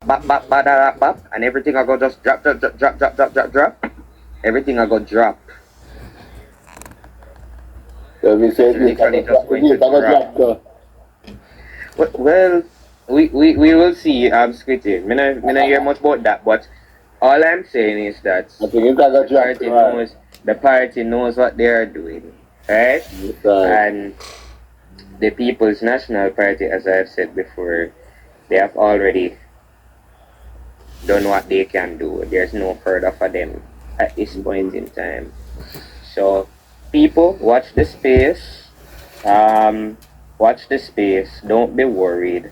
bop, bop, bop, bop, bop, and everything I go just drop, drop, drop, drop, drop, drop, drop, drop. Everything I go drop. So we say It's literally just going to I got drop. drop though. Well, we will see. I'm squitting. Me not hear much about that, but all I'm saying is that I think it's I got drop right. the party knows what they are doing, right? And the People's National Party, as I've said before, they have already done what they can do. There's no further for them at this point in time. So, people, watch the space. Watch the space. Don't be worried.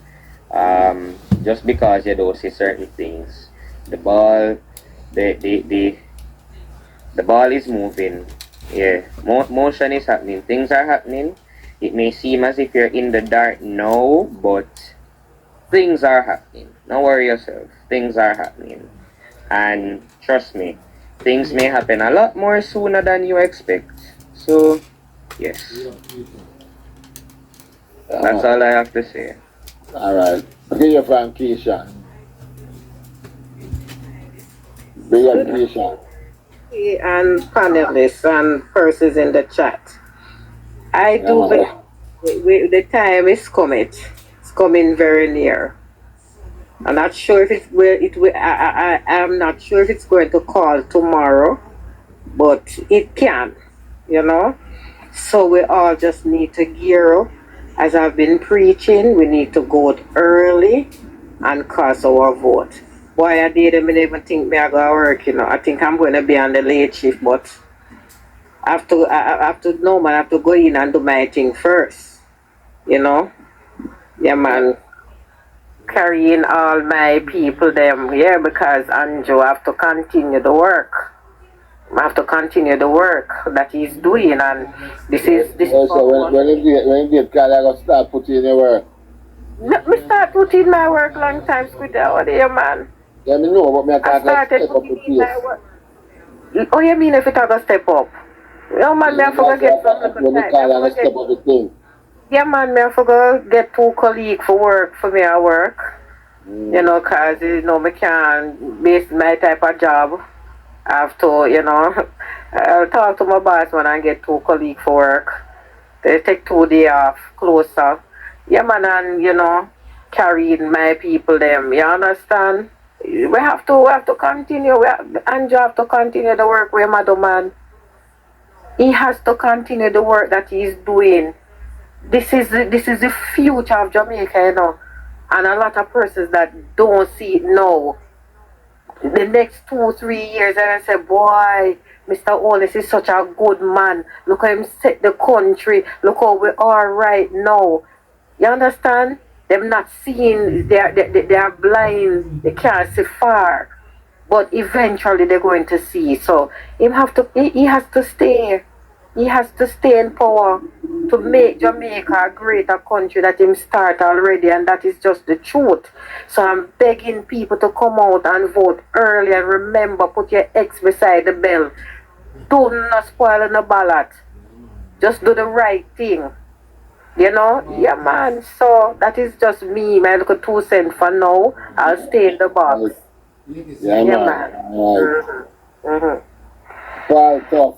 Just because you don't see certain things, the ball, the the the, the ball is moving. Yeah, motion is happening. Things are happening. It may seem as if you're in the dark now, but things are happening. Don't worry yourself. Things are happening. And trust me, things may happen a lot more sooner than you expect. So, yes. That's all I have to say. Alright. Okay, you're from Keisha. Big up Keisha. And panelists and persons in the chat. I do believe the time is coming. It's coming very near. I'm not sure if I'm not sure if it's going to call tomorrow, but it can, you know. So we all just need to gear up. As I've been preaching, we need to go out early and cast our vote. Boy, I didn't even think me I go to work, you know. I think I'm going to be on the late shift, but I have to go in and do my thing first, you know. Yeah, man. Carrying all my people them, yeah, because Andrew have to continue the work. I have to continue the work that he's doing, and this is So when you get called, I got to start putting in your work. Me start putting my work long time with out there, man. Yeah, me know, but me I I can't started step up putting the in my pace. work. Oh, you mean if it ever step up? No, man, me I forgot get some little When you time. call, I got to step up the thing. Yeah, man, me I forgot get 2 colleagues for work for me at work. You know, cause you know me can't base my type of job. I have to, you know, I'll talk to my boss when I get 2 colleagues for work. They take 2 days off closer. Yeah, man, and you know, carrying my people them. You understand? We have to continue. Andrew have to continue the work with Madam Man. He has to continue the work that he's doing. This is the future of Jamaica, you know. And a lot of persons that don't see it now. The next 2, 3 years, and I say, boy, Mr. Holness is such a good man. Look how him set the country. Look how we are right now. You understand? Them not seeing, they are blind. They can't see far. But eventually they're going to see. So he has to stay. He has to stay in power to make Jamaica a greater country that him start already, and that is just the truth. So I'm begging people to come out and vote early, and remember, put your X beside the bell. Do not spoil the ballot. Just do the right thing. You know? Yeah, man. So that is just me, my little 2 cents for now. I'll stay in the box. Yeah, man. Right. Part of.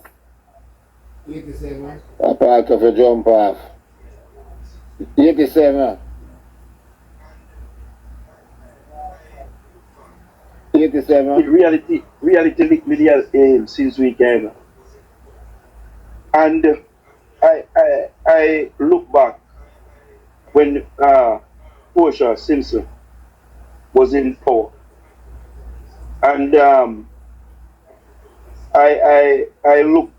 A part of a jump off. 87. 87. Reality lick me there since weekend. And I look back when Portia Simpson was in power. And I look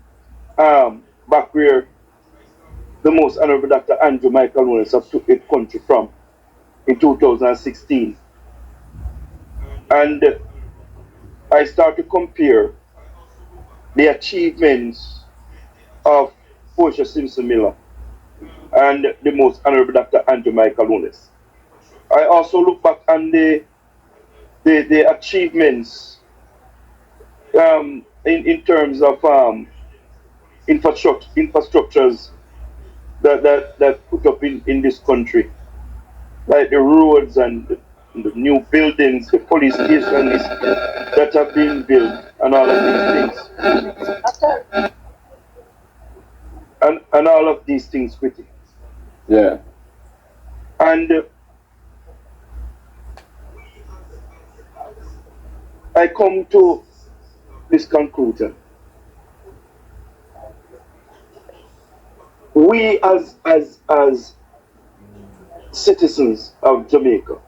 back where the most honorable Dr. Andrew Michael Holness took the country from in 2016. And I start to compare the achievements of Portia Simpson Miller and the most honorable Dr. Andrew Michael Holness. I also look back on the achievements in terms of infrastructures that put up in this country, like the roads and the new buildings, the police stations that are being built, and all of these things. And all of these things, Quitty. Yeah. And I come to this conclusion. We as citizens of Jamaica,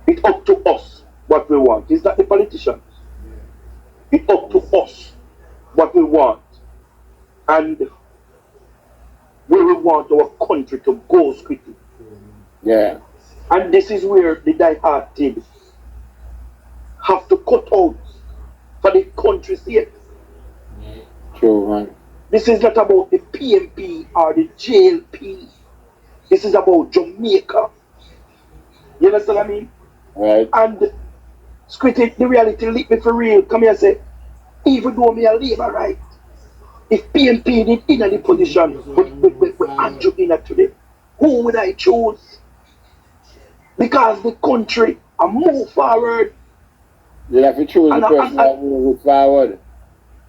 it's up to us what we want. It's not the politicians. It's up to us what we want. And where we want our country to go quickly. Yeah. And this is where the die-hearted have to cut out for the country's sake. True, man. This is not about the PMP or the JLP. This is about Jamaica. You understand what I mean? Right. And Squitty, the reality lead me for real. Come here and say, even though me a labor right, if PMP did in the position with Andrew in it today, who would I choose? Because the country a move forward. You have to choose the person that moves forward.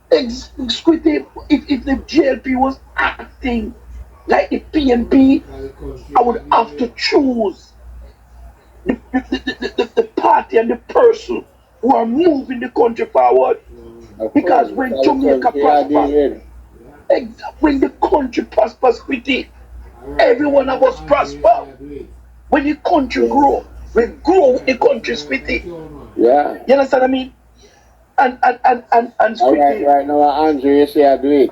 Squitty, if the JLP was acting like the PMP, I would have to choose the party and the person who are moving the country forward. Because when Jamaica prospers, when the country prospers with it, every one of us prosper. When the country grow, we grow with the country with it. Yeah. You understand what I mean? And Squitty. Right now, Andrew, you say I do it.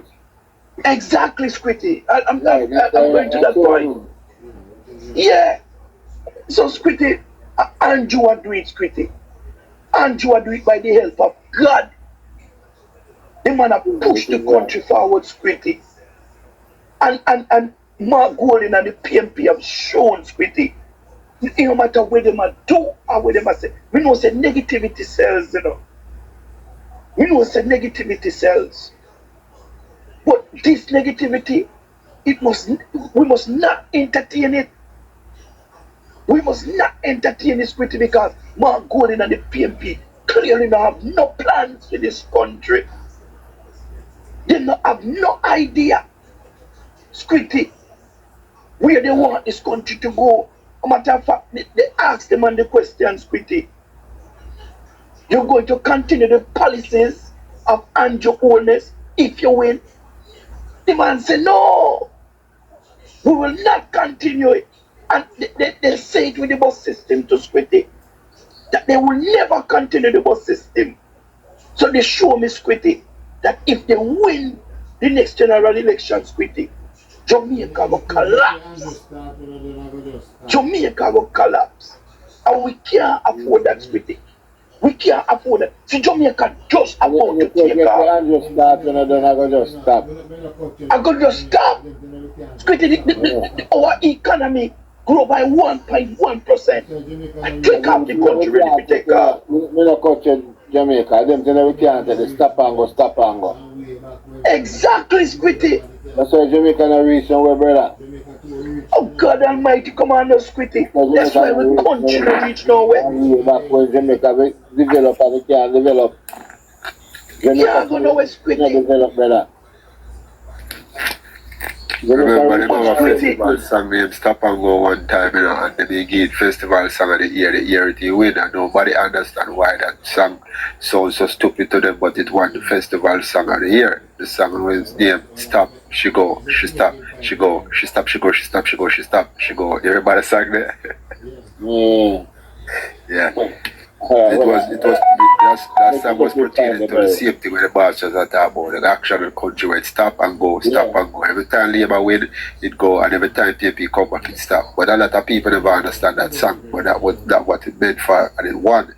Exactly, Squitty. I'm going to that point. Yeah. So Squitty, Andrew will do it, Squitty. Andrew will do it by the help of God. The man have pushed the country forward, Squitty. And Mark Golden and the PMP have shown, Squitty. It no matter where they might do or where they might say. We know say negativity sells, you know. We know say negativity sells. But this negativity, we must not entertain it. We must not entertain this Squitty because Mark Golden and the PMP clearly don't have no plans for this country. They don't have no idea, Squitty, where they want this country to go. As a matter of fact, they ask them on the question, Squitty, you're going to continue the policies of Andrew Holness if you win? The man said, no, we will not continue it. And they say it with the bus system to Squitty, that they will never continue the bus system. So they show me, Squitty, that if they win the next general election, Squitty, Jamaica will collapse. Jamaica will collapse. And we can't afford that, Squitty. We can't afford it. See, Jamaica just about to take off. I just stop. I could just stop. Squitty, our economy grow by 1.1%. I take off the country ready to take off. We don't coach Jamaica. Them tell we can't tell the stop and go. Exactly, Squitty. That's why Jamaica not reach nowhere, brother. Oh God Almighty, come on now, Squitty. That's why we country not reach nowhere. Back when Jamaica we develop and we can't develop. Yeah, go nowhere, Squitty. Develop, brother. Remember the festival song named Stop and Go one time, you know, and then they gave festival song of the year it win, and nobody understand why that song sounds so stupid to them, but it won the festival song of the year. The song was named Stop, She Go, She Stop, She Go, She Stop, She Go, She Stop, She Go, She Stop, She Go. Everybody sang there. Yeah. That song was pertaining to the safety where the bosses are talking about, the actual country where it stop and go. Every time Labour win, it go, and every time PP come back, it stop. But a lot of people never understand that song, but that was what it meant for, and it won,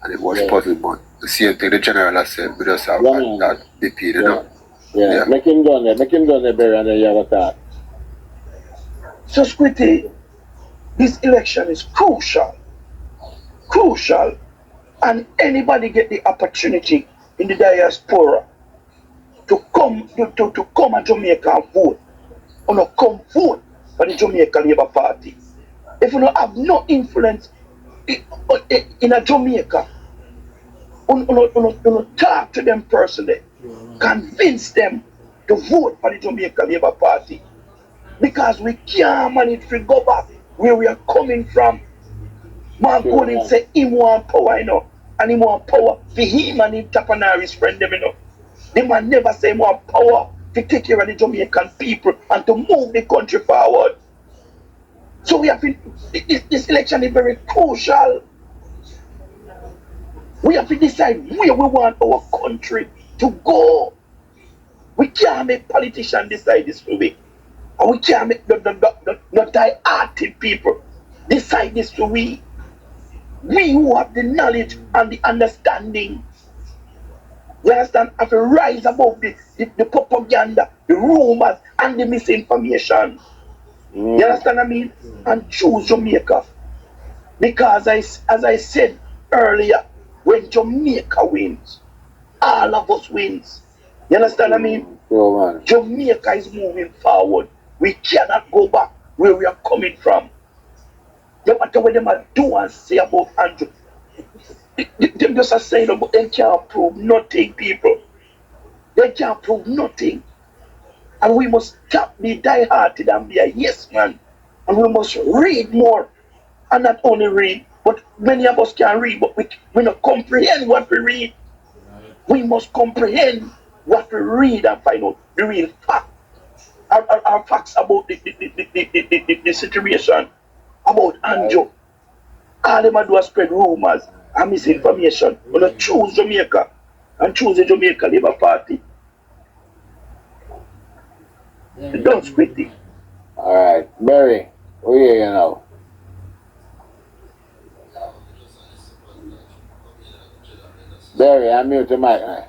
and it was puzzling. But the same thing the general has said, we just have that BP, you know. Yeah, make him done there, Barry, and then you have a talk. So, Squitty, this election is crucial, and anybody get the opportunity in the diaspora to come to Jamaica and vote, or not come vote for the Jamaica Labour Party. if you don't have no influence in a Jamaica, you talk to them personally, convince them to vote for the Jamaica Labour Party. Because we can't manage to go back where we are coming from. Man Golden say he want power, and he want power for him and him Tapanaris friend them, The man never say he want power to take care of the Jamaican people and to move the country forward. So we have been, this election is very crucial. We have to decide where we want our country to go. We can't make politicians decide this for we. And we can't make the die-hearted people decide this for we. We who have the knowledge and the understanding, you understand, have to rise above the propaganda, the rumors, and the misinformation. You understand what I mean? And choose Jamaica. Because as I said earlier, when Jamaica wins, all of us wins. You understand what I mean? Jamaica is moving forward. We cannot go back where we are coming from. No matter what them do and say about Andrew, them just are saying about they can't prove nothing, people. They can't prove nothing. And we must stop be die-hearted and be a yes man. And we must read more. And not only read, but many of us can read, but we don't comprehend what we read. We must comprehend what we read and find out the real fact. Our facts about the situation, about Andrew. All them do is spread rumors and misinformation. We're going to choose Jamaica and choose the Jamaica Labour Party. Don't split it. Alright, Barry, we hear you now. Barry, I'm mute the mic now.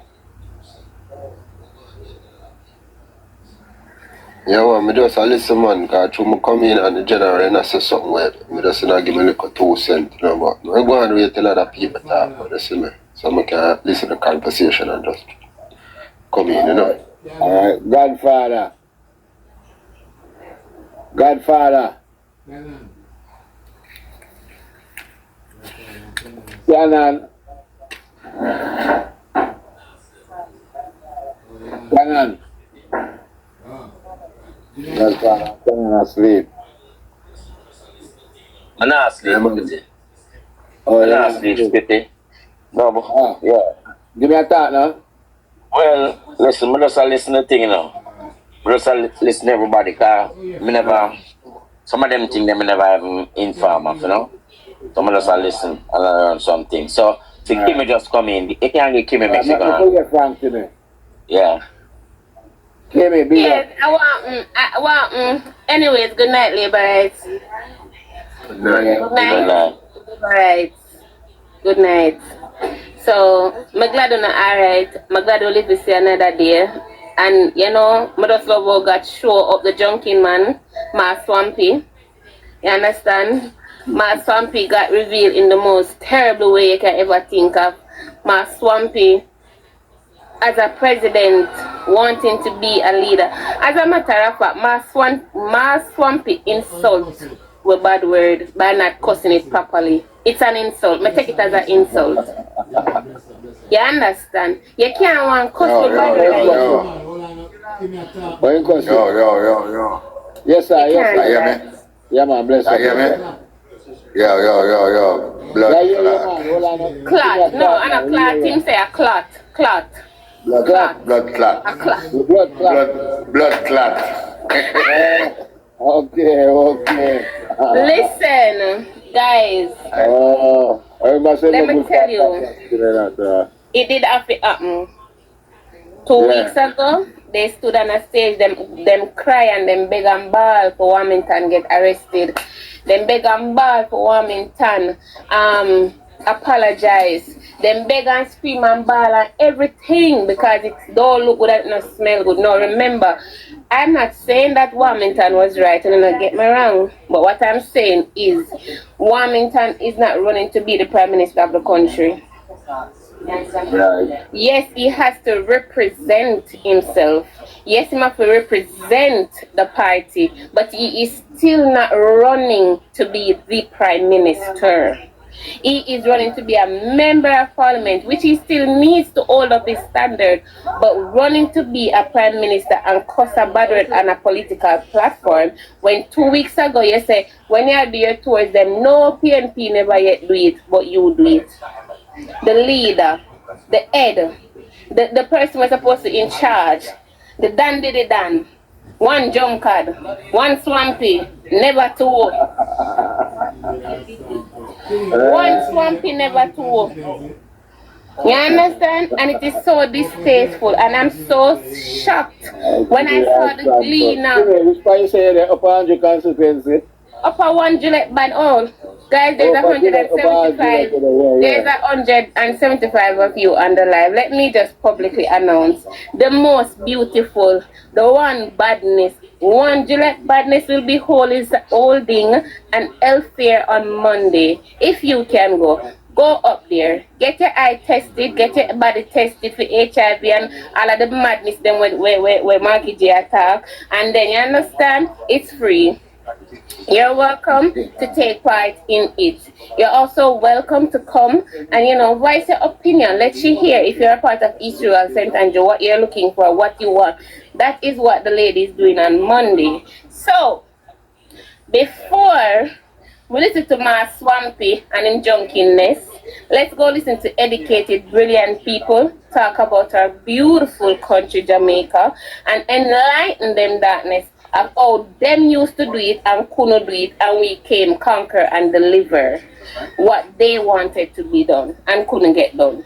Yeah, well, I just listen, man, because through me come in and the general and I say something weird. I just not give me like a 2 cents, but I go and wait till other people talk about this, me. So I can listen to the conversation and just come in, Alright, Godfather. Canon. Godfather, Canon asleep. I'm not asleep, Oh, I'm yeah. not asleep, Spitty. No, but, Yeah. Give me a thought now. well, listen, I just listen to the thing, I just listen to everybody, because me never, some of them things them never even inform of, So I just listen and I learn something. So, see Kimmy just come in. You can't get Kimmy Mexican. Forget Frank to me. Yeah. Kimmy, be Yes, I want, anyways, good night, Laborites. Good night. Good night. Good night. Laborites. Good night. So, I'm glad I'm alright. I'm glad we'll live to see another day. And, I just love how God show up the junking man, my Swampy. You understand? My Swampy got revealed in the most terrible way you can ever think of. My Swampy, as a president, wanting to be a leader. As a matter of fact, my Swampy insult with bad word by not cussing it properly. It's an insult. I take it as an insult. You understand? You can't want cuss with bad word. Yo. Yes, sir. You Yes, can't sir. do that. Yeah, man. Bless you. Hear me? Yo. Blood Yeah, yeah, clot. man. Hold on. Clot. No, and a clot. Him say a clot. Clot. Blood clot. A clot. The blood clot. Blood clot. Okay. Listen, guys. Everybody say Let no me good tell you. podcast. It did have to happen. 2 weeks ago, they stood on a stage, them cry and them beg and bawl for Warmington get arrested. Them beg and bawl for Warmington apologize. Them beg and scream and bawl and everything because it don't look good and it don't smell good. No, remember, I'm not saying that Warmington was right, and don't get me wrong. But what I'm saying is Warmington is not running to be the Prime Minister of the country. Right. Yes, he has to represent himself, Yes, he must represent the party, but he is still not running to be the prime minister. He is running to be a member of parliament, which he still needs to hold up his standard, but running to be a prime minister and cuss a bad word on a political platform, when 2 weeks ago you say, when you do your tours, them no PNP never yet do it, but you do it. The leader, the head, the person was supposed to in charge, the Dan did it Dan. One jump card, one swampy, never two. One swampy, never two. You understand? And it is so distasteful, and I'm so shocked when I saw the cleaner. Which part you say the upper 100 constituency? Upper one Gillette band. Oh, guys, there's 175. There's 175 of you on the live. Let me just publicly announce the most beautiful, the one badness. One Gillette badness will be holding an health fair on Monday. If you can go. Go up there, get your eye tested, get your body tested for HIV and all of the madness then where Marky J attack, and then you understand, it's free. You're welcome to take part in it. You're also welcome to come and voice your opinion. Let you hear if you're a part of Israel, St. Andrew, what you're looking for, what you want. That is what the lady is doing on Monday. So before we listen to my swampy and him junkiness, let's go listen to educated, brilliant people talk about our beautiful country, Jamaica, and enlighten them darkness of how them used to do it and couldn't do it, and we came conquer and deliver what they wanted to be done and couldn't get done.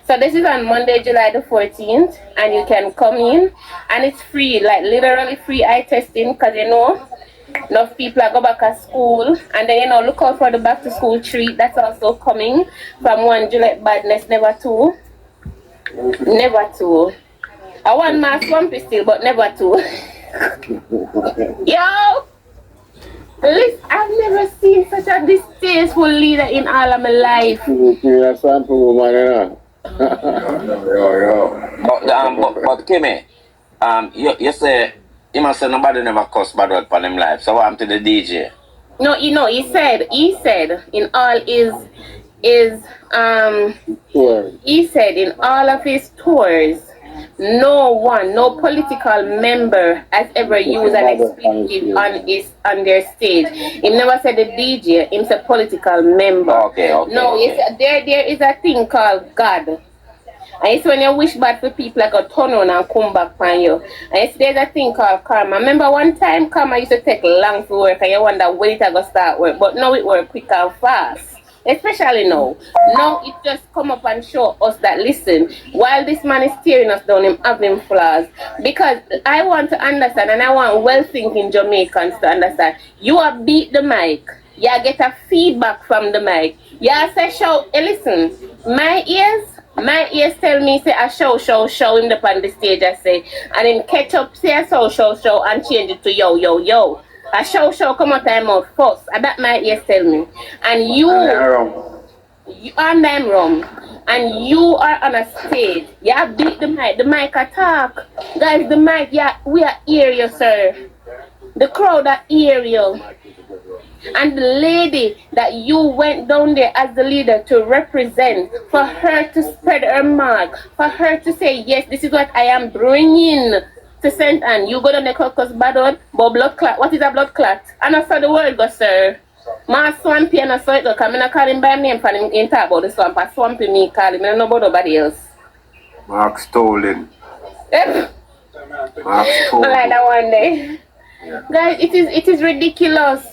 So this is on Monday, July the 14th, and you can come in, and it's free, like literally free eye testing, because enough people are go back to school, and then look out for the back to school treat that's also coming from one Gillette badness, never two. I want my swampy still, but never two. Yo, listen, I've never seen such a distasteful leader in all of my life. You're a swampy woman, But Kimmy, you say you must say nobody never cuss bad word for them life. So what happened to the DJ? No, he said in all he said in all of his tours, no political member has ever used an expletive on their stage. He never said the DJ, he said political member. Okay. No, okay. There is a thing called God. And it's when you wish bad for people, like a turn on and come back on you. And there's a thing called karma. Remember one time karma used to take long to work and you wonder when it going to start work. But now it works quick and fast. Especially now. Now it just come up and show us that, listen, while this man is tearing us down, him having flaws. Because I want to understand, and I want well-thinking Jamaicans to understand, you have beat the mic. You get a feedback from the mic. You say, listen, my ears tell me, say, a show him up on the stage, I say, and then catch up, say a show, and change it to yo. A show come out of mouth first. And that my ears tell me. And you are them wrong. And you are on a stage. You have beat the mic attack. Guys, the mic, we are hear you, sir. The crowd are hear you. And the lady that you went down there as the leader to represent, for her to spread her mark, for her to say, yes, this is what I am bringing to St. Anne. You go down the caucus bad one, but blood clot. What is a blood clot? And I saw the word go, sir. My swampy and I saw it go, because I not call him by name for him in talk about the swamp. A swampy me call him, I don't know about nobody else. Mark Stolen. Like that one day. Yeah. Guys, it is ridiculous.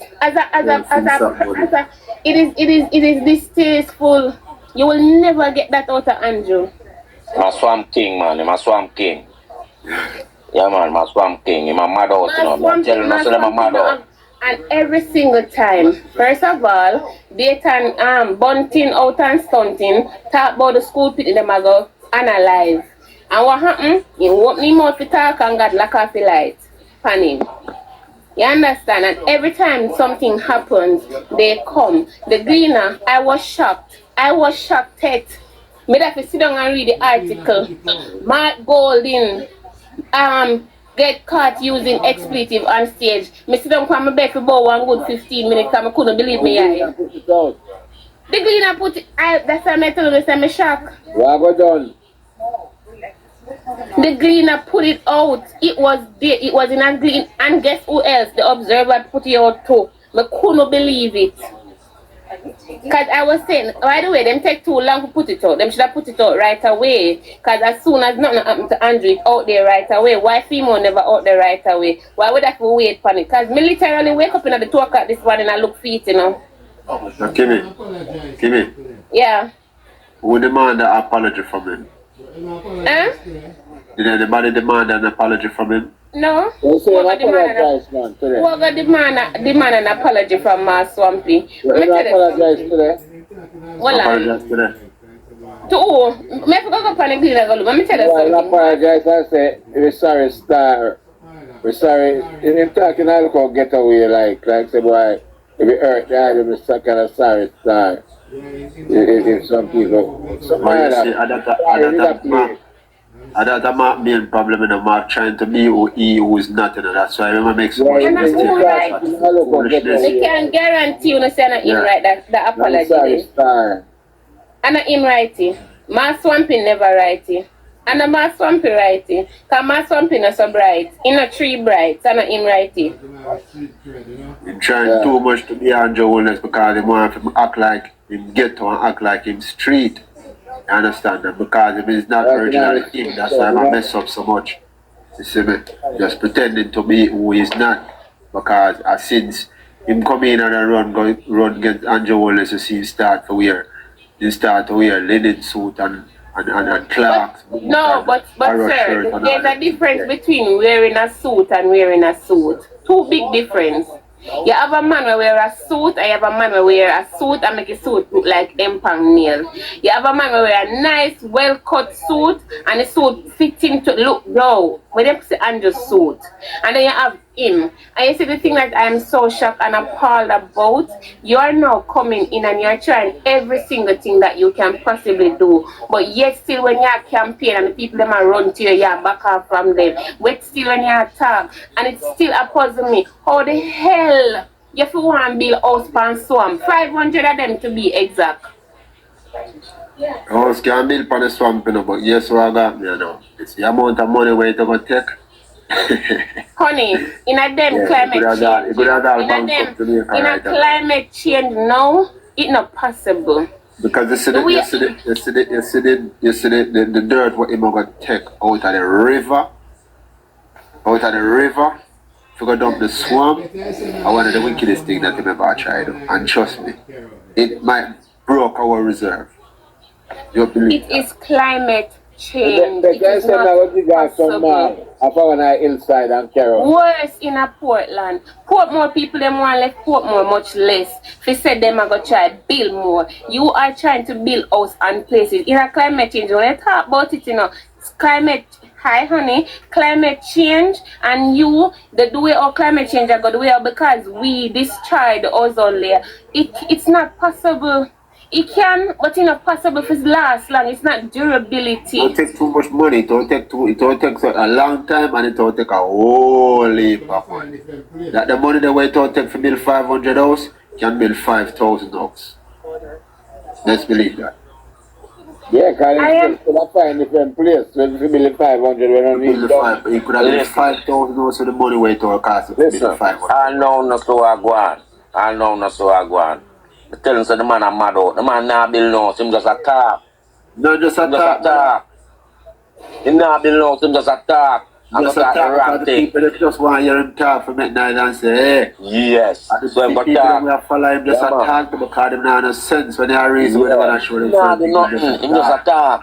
It is distasteful. You will never get that out of Andrew. My swamp king, man. My swamp king. Yeah, man. My swamp king. I'm mad out, I'm telling you, I'm mad out. And every single time, first of all, they turn bunting out and stunting, talk about the school people them a go analyze. And what happened? He open him out to talk and got lack of the light on him. You understand? And every time something happens, they come. The Gleaner, I was shocked. Me have to sit down and read the article. Mark Golding get caught using expletive on stage. Me sit down on my bed for about 1 good 15 minutes because I couldn't believe me eye. Put it out. The cleaner put it, that's why I told you, I'm shocked. What go done? The cleaner put it out. It was there, it was in a green, and guess who else? The observer put it out too. I couldn't believe it. Because I was saying, by the way, them take too long to put it out. Them should have put it out right away. Because as soon as nothing happened to Andrew, it's out there right away. Why female never out there right away? Why would I have to wait for it? Because me literally wake up at the 2 o'clock this morning and look feet, you know. Now, Kimmy, Yeah. who demand an apology from him? Huh? Did anybody demand an apology from him? No. They say Who an got apologize, man, today. Who got demand an apology from Swampy? You apologize today. Hold on. Apologize to them. To who? Me forgot to go on the cleaner go look. Let me tell you Well, something. apologize and say, we're sorry, star. We're sorry. In him talking, I look how get away like say, boy, if it hurt, I'm just kind of sorry, star. If some people, some Well, you see, man, that's my main problem in the mark, trying to be who he who is not, you know. That's why I make so much And that's mistake. all right. Foolishness. I can guarantee you, no say not him right that apology. sorry, star. And not him writing. Ma Swampy never writing. And the Ma Swampy writing. Because Ma Swampy not so bright. He not 3 bright. And not him writing. He's trying too much to be Andrew Holness because he want to act like him ghetto and act like him street. You understand that? Because if he's not originally him, that's why I mess up so much. You see me? Just pretending to be who he's not. Because since him come in and run against Andrew Holness, you see him start to wear linen suit and clocks. No, but sir, there's a difference between wearing a suit and wearing a suit. 2 big difference. You have a man who wear a suit, and you have a man who wear a suit and make a suit look like empang nail. You have a man who wear a nice, well-cut suit, and the suit fits him to look low. When they put Andrew's suit. And then you have him. And you see the thing that I'm so shocked and appalled about, you are now coming in and you're trying every single thing that you can possibly do. But yet still when you're campaign and the people them are run to you, you're back off from them. But still when you talk, and it still puzzles me, how the hell you have to want to build house pan swamp? 500 of them to be exact. House can build on the swamp, you know, but yes, what I got me, you know. It's the amount of money where it going to take. Honey, in a them climate change, in a climate change now, it's not possible. Because you see the dirt what him going to take out of the river, if you go dump the swamp, are one of the wickedest things that him ever tried. And trust me, it might broke our reserve. You believe it is climate change. The guy said now what you got some man. I found an hillside and Carol. Worse in a Portland. Portmore people them want left Portmore much less. If you said them are gonna try build more. You are trying to build house and places. In a climate change, when you talk about it, you know, it's climate honey, climate change, and you the way of climate change are the way of because we destroy the ozone layer. It's not possible. It can, but it's not possible for it last long. It's not durability. It takes too much money. It will take a long time, and it will take a whole heap of money. That the money the way it will take to build 500 house can build 5,000 house. Let's believe that. Yeah, because it's find different place. When you build 500, we don't need that. You could have built 5,000 house, so the money way it will cost to build 500. I know not so I go on. I tell him so the man a mad out. The man not build no house, him just a talk. No, just a talk. He not build no house, him just a talk. Just a talk because the people that just want to hear him talk for midnight and say, hey. Yes. And the people that we follow him just a talk because them not no sense when they are reason when they want to show them something. Him just a talk.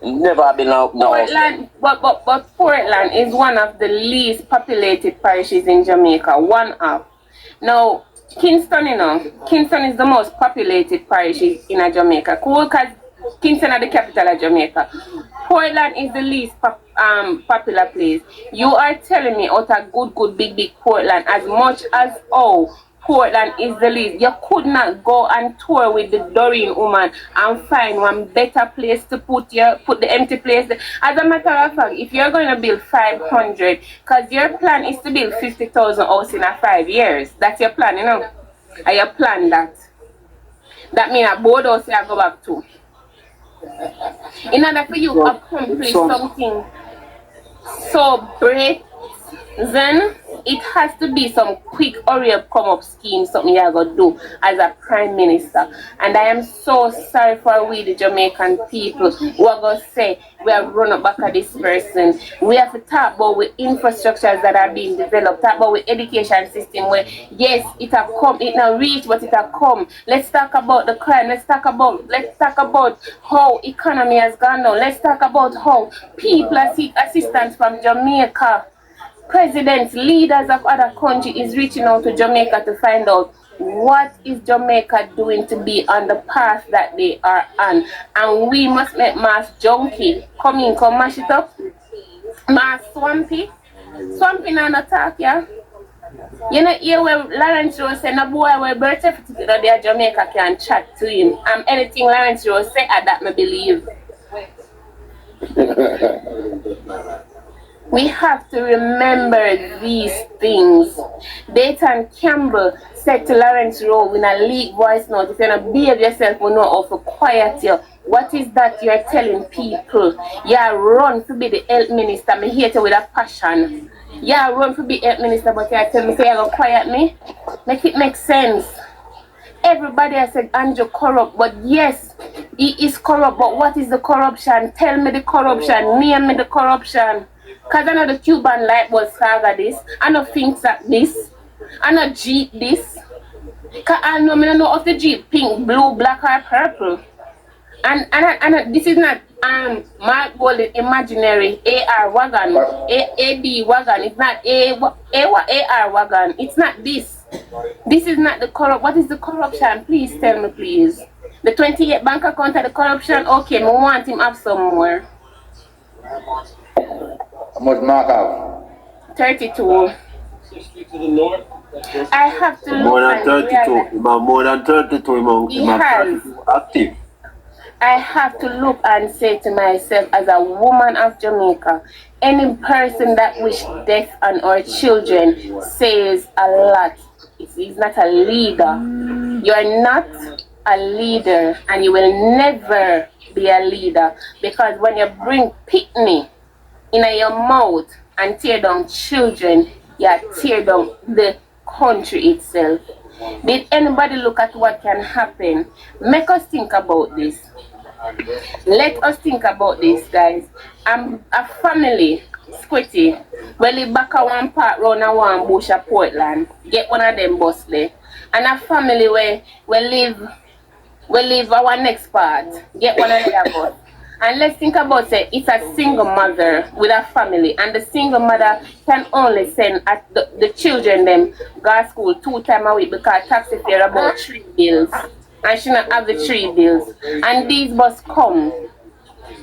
Never been out now. Portland, but Portland is one of the least populated parishes in Jamaica. One of. Now, Kingston, you know, Kingston is the most populated parish in Jamaica. Cool, because Kingston is the capital of Jamaica. Portland is the least popular place. You are telling me out a good big Portland as much as Portland is the least. You could not go and tour with the Doreen woman and find one better place to put the empty place there. As a matter of fact, if you're going to build 500, because your plan is to build 50,000 house in 5 years. That's your plan, you know. And you plan that. That means a board house you go back to. In order for you to accomplish something so great, then it has to be some quick hurry up come up scheme, something you're going to do as a prime minister. And I am so sorry for we the Jamaican people who are going to say we have run up back at this person. We have to talk about with infrastructures that are being developed, talk about with education system where yes it have come, it now reach but it have come. Let's talk about the crime, let's talk about how economy has gone down, let's talk about how people are seek assistance from Jamaica. Presidents, leaders of other countries is reaching out to Jamaica to find out what is Jamaica doing to be on the path that they are on. And we must make mass junkie come in, come mash it up. Mass swampy on attack, yeah. You know, here where Lawrence Rose said, no boy where birth certificate of their Jamaica can chat to him. Anything Lawrence Rose said, that me believe. We have to remember these things. Dayton Campbell said to Lawrence Rowe in a leaked voice note, if you don't behave yourself, we know how to quiet you. What is that you're telling people? Yeah, run to be the health minister. I hate you with a passion. Yeah, run to be health minister, but you tell me, say you're going to quiet me? Make it make sense. Everybody has said Andrew corrupt, but yes, he is corrupt. But what is the corruption? Tell me the corruption. Name me the corruption. Because I know the Cuban light was saga this. I know things like this. I know Jeep this. Because I know of the Jeep pink, blue, black, or purple. And this is not Mark Golden imaginary AR wagon, AD wagon. It's not AR wagon. It's not this. This is not the corrupt. What is the corruption? Please tell me, please. The 28 bank account of the corruption? Okay, I want him have some more. How much mark out? 32. I have to look more than 32. More than 32. He has. Active. I have to look and say to myself, as a woman of Jamaica, any person that wish death on our children says a lot. He's not a leader. You're not a leader, and you will never be a leader, because when you bring pitney in your mouth and tear down children, you tear down the country itself. Did anybody look at what can happen? Make us think about this. Let us think about this, guys. A family, Squitty, we live back at one part round a one bush at Portland. Get one of them bus there. And a family where we live our next part. Get one of their bus. And let's think about it. It's a single mother with a family, and the single mother can only send the children them go to school 2 times a week because taxi fare about 3 bills, and she not have the 3 bills. And these bus come.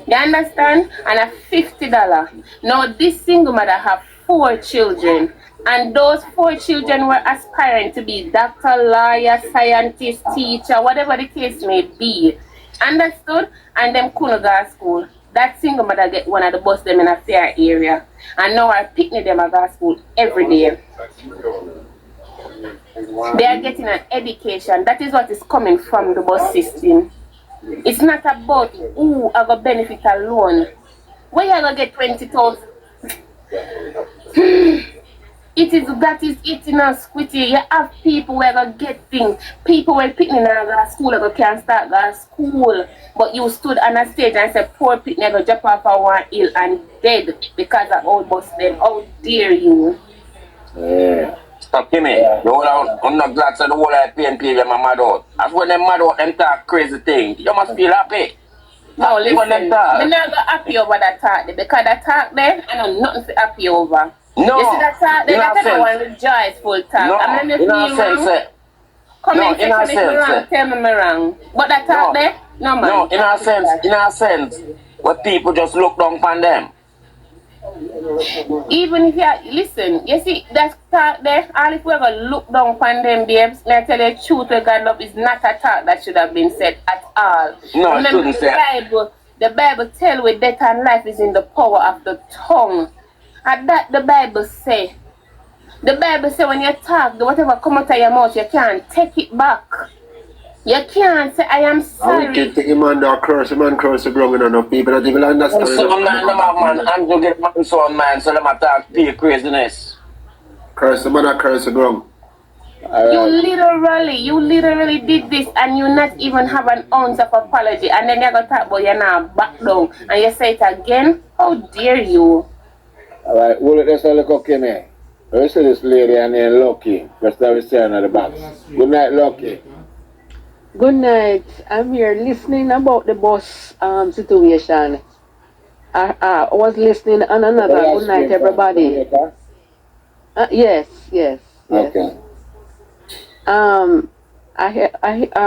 You understand? And a $50. Now this single mother have 4 children, and those 4 children were aspiring to be doctor, lawyer, scientist, teacher, whatever the case may be. Understood? And them couldn't go to school. That single mother get one of the bus them in a fair area. And now I picnic them at go to school every day. They are getting an education. That is what is coming from the bus system. It's not about who are going to benefit alone. Where you going to get 20,000? That is it in a Squitty. You have people where going to get things. People where picnic and go to school can't start go to school. But you stood on a stage and said poor picnic going to jump off of one hill and dead because of old bus then. How dare you? Yeah. Stop me. I'm not glad to the whole of PNP them are mad out. That's when them mad out them talk crazy things. You must feel happy. No, listen. I'm not going happy over that talk there, because that talk there, I know nothing to happy over. No. You see that talk there, that's everyone rejoice full talk. No, I'm not in a sense, comment section if me wrong, tell me wrong. But that talk there, no man. No, in a sense, what people just look down on them. Even if you listen, you see that talk there, all if we're gonna look down upon them babes, may I tell you the truth where God love is not a talk that should have been said at all. No, it Remember shouldn't say. the Bible tell with death and life is in the power of the tongue. And that the Bible say. The Bible say when you talk, whatever come out of your mouth, you can't take it back. You can't say I am sorry. I wicked thing, man, that curse, man, curse the ground and enough people that even understand. So man, them have man, and to get man so man, so them attack pure craziness. Curse the man, that curse the ground. You literally did this and you not even have an ounce of apology, and then you're gonna talk about you're now back down and you say it again? How dare you? Alright, hold it just a little okay. I see this lady and then Lucky. Just that we staring at the box. Good night, Lucky. Good night. I'm here listening about the bus situation. I was listening on another. Good night, everybody. Yes. Okay. I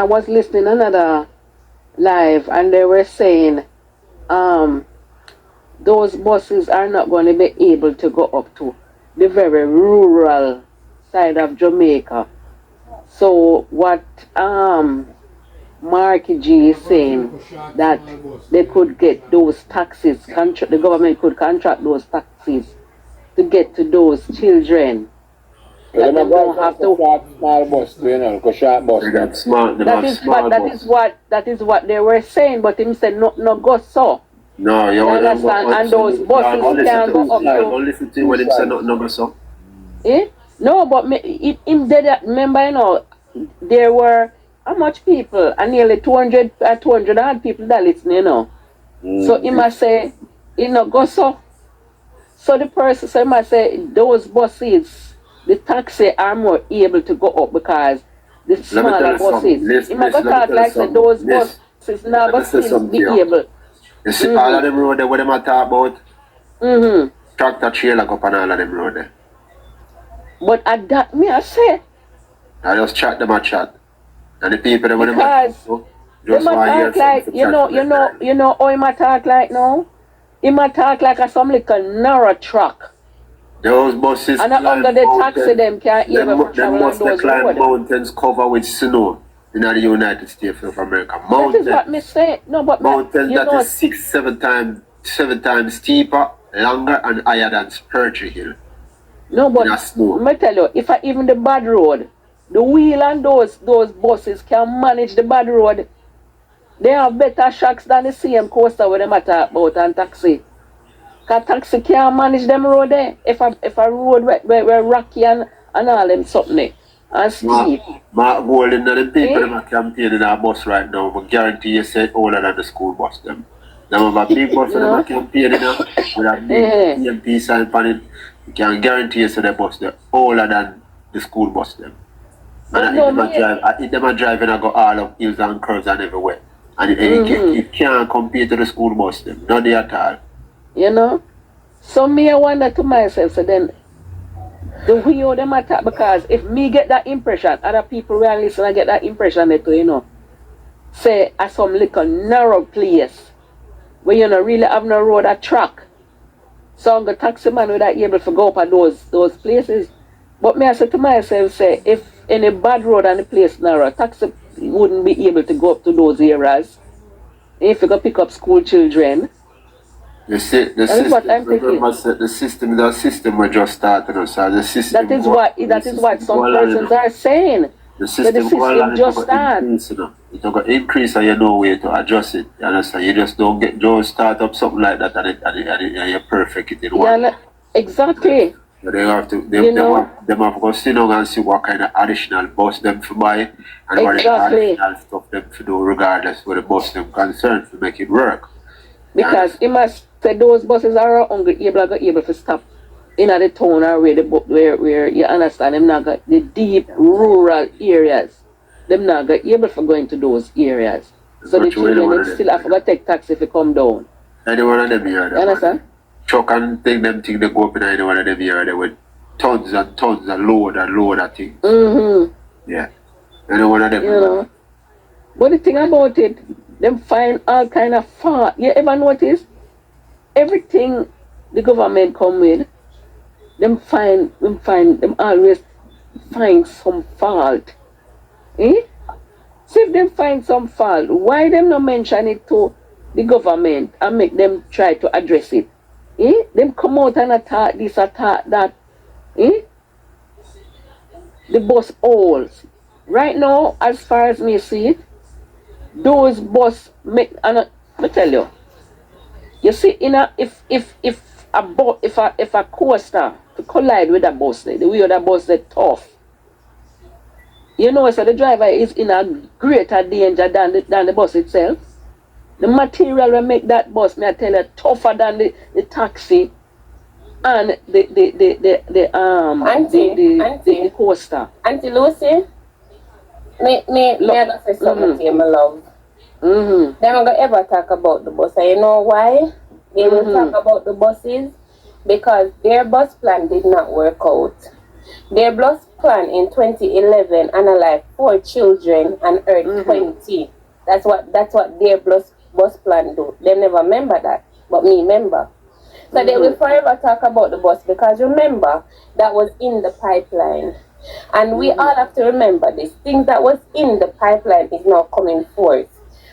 was listening another live, and they were saying those buses are not going to be able to go up to the very rural side of Jamaica. So what Marky G is saying, that they could get those taxis, the government could contract those taxis to get to those children. That they don't have to small bus, you know, go short bus. That is what they were saying, but him said no go so. No, you understand? And those buses can't go up to. Don't listen to when him say no go so. Eh? No, but him did that. Remember, you know, there were how much people? And nearly 200 odd people that listen, you know. So he must say, you know, go so. So the person, so he must say, those buses, the taxi are more able to go up because the smaller buses. He must talk like that those buses never still be able. You see all of them road there, what them a talk about? Tractor trailer go up on all of them road there. But at that, me I say. I just chat them a chat. And the people that when them just talk like, you know how he might talk like now? He might talk like a some little narrow truck. Those buses and under the taxi them can't even travel on those climb mountains covered with snow in the United States of America. Mountains, that is what me say. No, but mountains that is 7 times steeper, longer and higher than Spurtree Hill. No, but me tell you, if I even the bad road, the wheel and those buses can manage the bad road. They have better shocks than the same coaster where they talk about and taxi. Because taxi can't manage them road there. If a road where rocky and all them something and steep. Mark Golden and the people that are campaigning our bus right now, but guarantee you say older than the school bus them. Them have a big bus for them campaigning now with a big EMP sign on it. You can guarantee you say the bus they're older than the school bus them. And I eat them a drive and I go all up hills and curves and everywhere. And it can't compare to the school bus them. Not there at all. You know? So me I wonder to myself, so then the way how them attack, because if me get that impression, other people will listen and get that impression that you know, say at some little narrow place where you know really have no road or track. So the taxi man would not able to go up at those places. But me I say to myself, say if any bad road and the place narrow, taxi wouldn't be able to go up to those areas. If you go pick up school children. The system we're just starting. So the system that is what some persons are saying. The system just starts. It's going to increase and you know way to adjust it. You understand? You just don't start up something like that and you're perfect it in one. Yeah, exactly. So they have to have to go sit down and see what kind of additional bus them to buy and what additional stuff them to do regardless where the bus them concerned to make it work. Because he must say those buses are able to stop in the town or where you understand them not got the deep rural areas. Them not got able for going to those areas. So the children still have to take taxi if they come down. Any one of them here. You understand? Truck and take them thing they go up in any one of them here there with tons and tons of load of things. Yeah. Any one of them. You know. But the thing about it, them find all kind of fault. You ever notice? Everything the government come with, them always find some fault. Eh? So if them find some fault, why them not mention it to the government and make them try to address it? Eh? Them come out and attack this, attack that. Eh? The bus holes. Right now, as far as me see it, those bus make, and I tell you, you see, if a coaster to collide with a bus, the way the bus is tough, you know, so the driver is in a greater danger than the bus itself. The material will make that bus, may I tell you, tougher than the taxi and the coaster. Auntie Lucy, me I gotta say something to you, my love. Mm-hmm. They're not gonna ever talk about the bus. And you know why? They will talk about the buses because their bus plan did not work out. Their bus plan in 2011 analyzed 4 children and earned 20. That's what their bus plan do. They never remember that, but me remember. So they will forever talk about the bus because remember that was in the pipeline. And we all have to remember this. Things that was in the pipeline is now coming forth.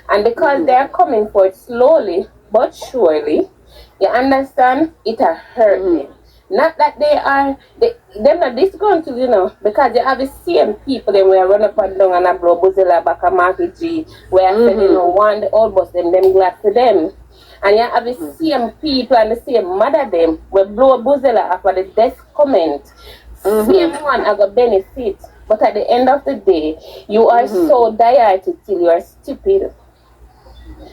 And because they are coming forth slowly but surely, you understand, it has hurt them. Not that they're not disgruntled, you know, because you have the same people them where run up and down and a blow Buzilla back a market G, where I said, you know, one the old bus them glad for them. And you have the same people and the same mother them where blow Buzilla after the death comment. Same one have a benefit. But at the end of the day, you are so dieted till you are stupid.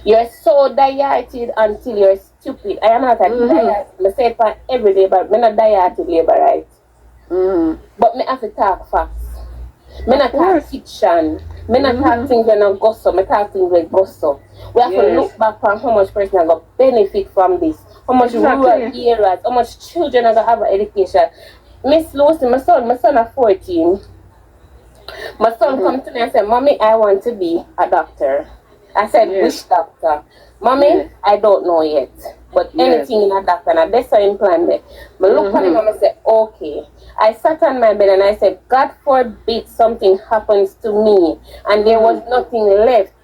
You're so dieted until you're stupid. I am not a diet. I say it for every day, but I'm not dieted labor, right? But me have to talk facts. Me not talk fiction. Me not talk things when I gossip. Me talk things like gossip. We have to look back on how much person are going to benefit from this. How much rural areas, how much children are going to have an education. Miss Lucy, my son is 14. My son come to me and said, Mommy, I want to be a doctor. I said, which doctor? Mommy, I don't know yet. But anything in a doctor, and that's how I'm planned it. But look at him and I said, okay. I sat on my bed and I said, God forbid something happens to me. And there was nothing left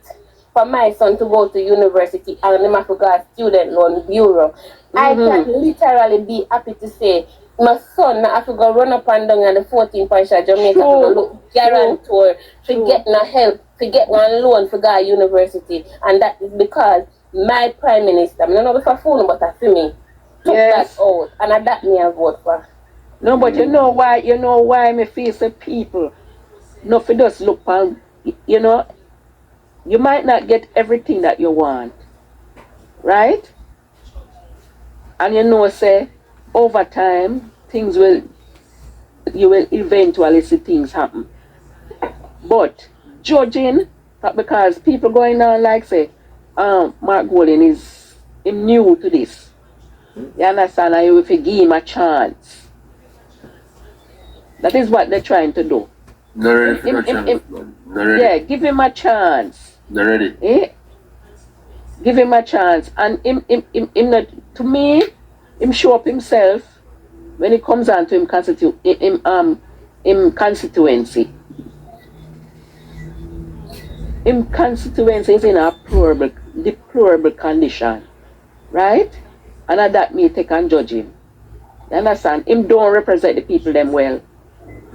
for my son to go to university and the Africa Student Loan Bureau. I can literally be happy to say, my son now have to go run up and down on the 14 point shot Jamaica to look guarantor to get no help, to get one loan for go to university. And that is because my prime minister, I don't know if I fool but I feel me, took that out. And that me I vote for. No, but you know why me face the people. No, if you just look on, you know, you might not get everything that you want. Right? And you know, say, over time, you will eventually see things happen. But judging, because people going on like say, Mark Golden is new to this. You understand? And you will give him a chance. That is what they're trying to do. Not ready for chance, man. Not ready. Yeah, give him a chance. Not ready. Eh? Give him a chance. And him to me, him show up himself when it comes on to him constituency. Him constituency is in a deplorable condition. Right? And at that me take and judge him. You understand? Him don't represent the people them well.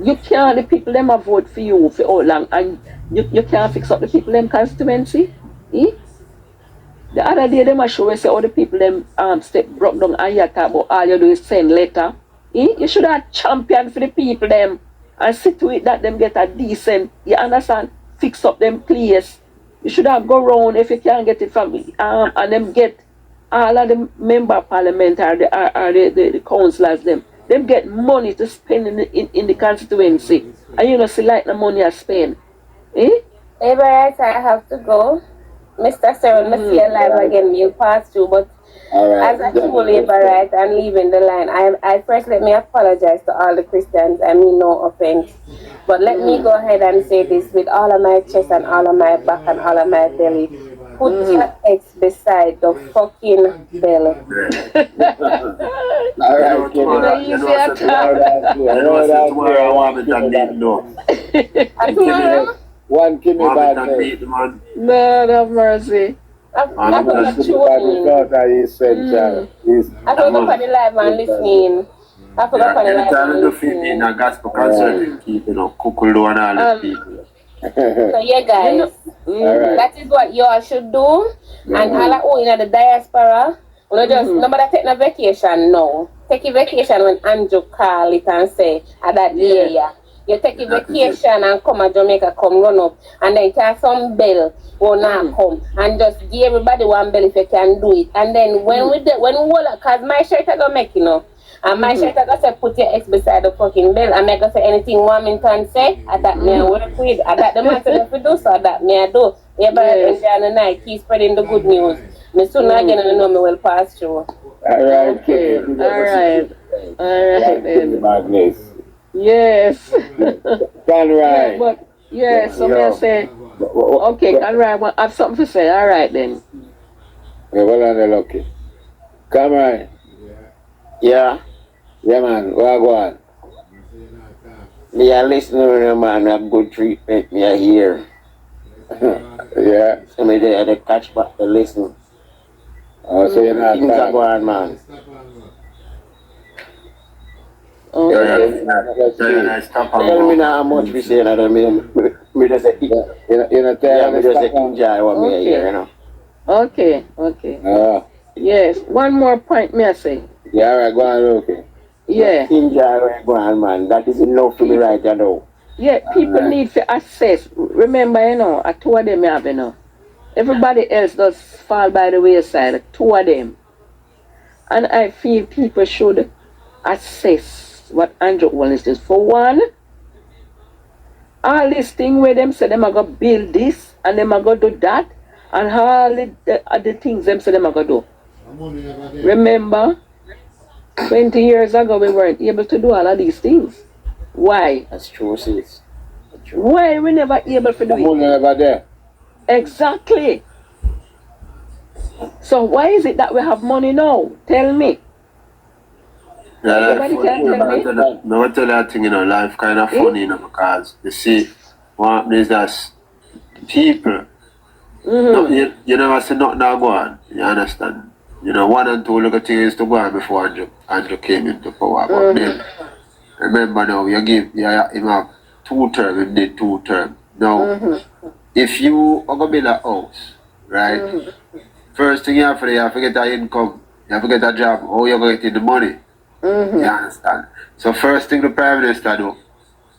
You can't, the people them a vote for you for how long, and you can't fix up the people them constituency. Eh? The other day them a show us say all the people them step broke down and you talk about all you do is send letter. Eh? You should have champion for the people them and see to it that them get a decent, you understand, fix up them place. You should have go round if you can't get it from and them get all of the member of parliament or the councillors them get money to spend in the constituency. And you know see like the money I spend. Eh? Hey, right, I have to go. Mr. Cyril, I see you live again, you'll pass through, but as a true Labourite and leaving the line, I first let me apologize to all the Christians. I mean no offense. But let me go ahead and say this with all of my chest and all of my back and all of my belly. Put your ex beside the fucking bell. Alright, You know, tomorrow I want me to meet no. One Kimmy Want bad me to meet the man. Lord have mercy. I One put a Kimmy tune bad in. daughter is central. I put up on the live and listening. I put up on the live Anytime and you do in listening. a gospel concert, keep, you know, Kukulu and all the people. So yeah, guys, Alright. that is what you all should do. And all of you in the diaspora, you know, just nobody take no vacation now. Take a vacation when Andrew call it and say, at that day, yeah. You take a vacation and come to Jamaica, come run up, and then call some bell or not come, and just give everybody one bell if you can do it. And then when we hold, cause my shirt I gonna make, you know, and my shirt I gonna say put your ex beside the fucking bell, and I gonna say anything woman can say, I that me I work with, I that the man said if we do so, that me I do. Everybody enjoy the night, keep spreading the good news. Me soon again and know me will pass through. Alright, Okay. Alright. Alright then. Madness. Yes. Conrad. But yeah, somebody say, okay, Conrad, well, I have something to say. All right then. Yeah, well on the lucky. Conrad. Yeah. Yeah man, what go on? Me a listener, man, a good treatment, me a hear. Yeah. So me there, they catch back to listen. Oh, so you're not Things are going, man. Tell me now how much we say, and me just say, You know, me just say, enjoy what me hear, you know. Okay, okay. Yes, one more point, may I say? Yeah, alright, go on, okay. Yeah. Enjoy where go on, man. That is enough for me right now. Yeah, people need to assess. Remember, you know, two of them have, you know. Everybody else does fall by the wayside, two of them. And I feel people should assess what Andrew Holness is. For one, all this thing where them say them are going to build this and them are going to do that, and all the things them say them are going to do. Remember, 20 years ago we weren't able to do all of these things. Why? That's true, sis. Why we never able to do it? Money never there. Exactly. So why is it that we have money now? Tell me. Yeah, Everybody can tell me. no, I tell you that thing, you know, life kind of funny, you know, because you see, what is that people, no, you never see nothing that go on, you understand? You know, 1 and 2 look at things to go on before Andrew came into power, but then, remember now, you give, him have 2 terms, him did 2 terms. Now, if you are going to build a house, right, first thing you have to get that income, you have to get a job, how you going to get in the money? You understand? So first thing the Prime Minister do,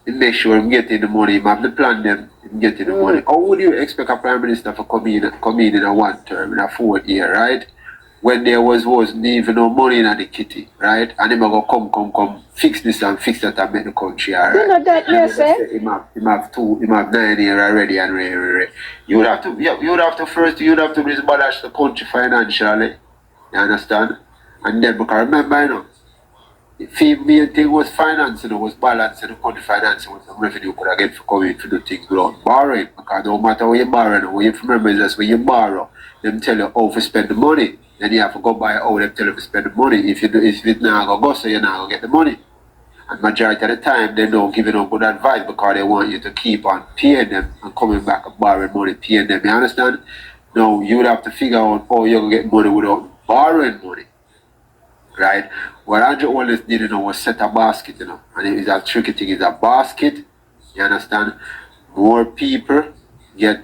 he make sure he get in the money, he have the plan them, he get in the money. How would you expect a Prime Minister to come in in a 1 term, in a 4th year, right? When there wasn't even no money in the kitty, right? And him go come, fix this and fix that and make the country alright. You know that, yes, sir? Him have 9 years already and ready. You would have to disbalance the country financially. You understand? And then because remember, you know, the main thing was financing, it was balancing the country financing with some revenue could get for coming to do things without borrowing. Because no matter where you borrow, what you remember is just when you borrow, them tell you how to spend the money. Then you have to go buy how them tell you to spend the money. If it not go so you're not gonna get the money. And majority of the time they don't give you no good advice because they want you to keep on paying them and coming back and borrowing money, paying them. You understand? No, you would have to figure out how you're gonna get money without borrowing money. Right? What Andrew always did, you know, was set a basket, you know. And it is a tricky thing, it's a basket. You understand? More people get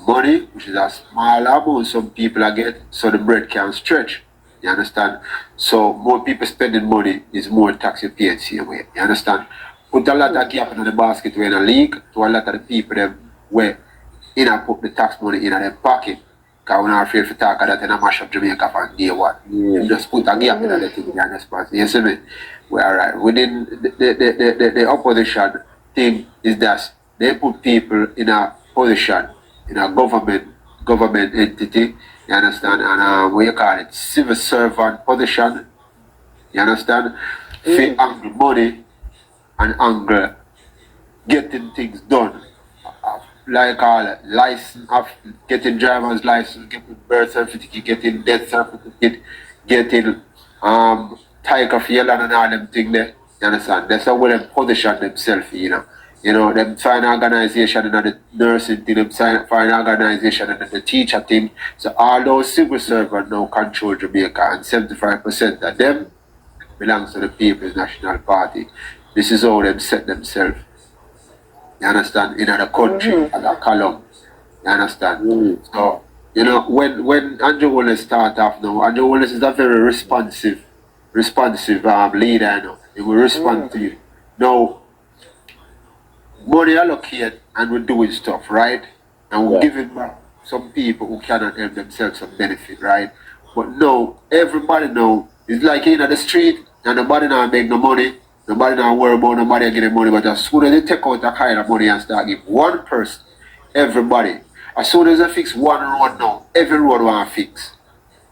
money, which is a small amount some people are get, so the bread can stretch. You understand? So more people spending money is more tax you pay same way. You understand? Put a lot of gap in the basket where in a league to a lot of the people them where in a put the tax money in their pocket. Because we're not afraid to talk about that in a mash up Jamaica from day one. You just put a gap in the thing, you understand? You see me? We're alright. Within the opposition thing is that they put people in a position, in a government entity, you understand? And what you call it, civil servant position, you understand? For angle money and angle getting things done like all license, of getting driver's license, getting birth certificate, getting death certificate, getting tiger for yellow and all them things there. You understand? That's how they position themselves, you know. You know, them find organization and the nursing thing, them find organization and the teacher thing. So all those civil servants now control Jamaica, and 75% of them belongs to the People's National Party. This is how them set themselves. You understand? In other country, at a column. You understand? So, you know, when Andrew Holness start off now, Andrew Holness is a very responsive leader, you know. He will respond to you. Now, money allocate and we're doing stuff, right? And we're giving back some people who cannot help themselves some benefit, right? But no, everybody know it's like in the street and nobody now make no money, nobody now worry about nobody getting money, but as soon as they take out a kind of money and start give one person, everybody, as soon as they fix one road now, every road want to fix.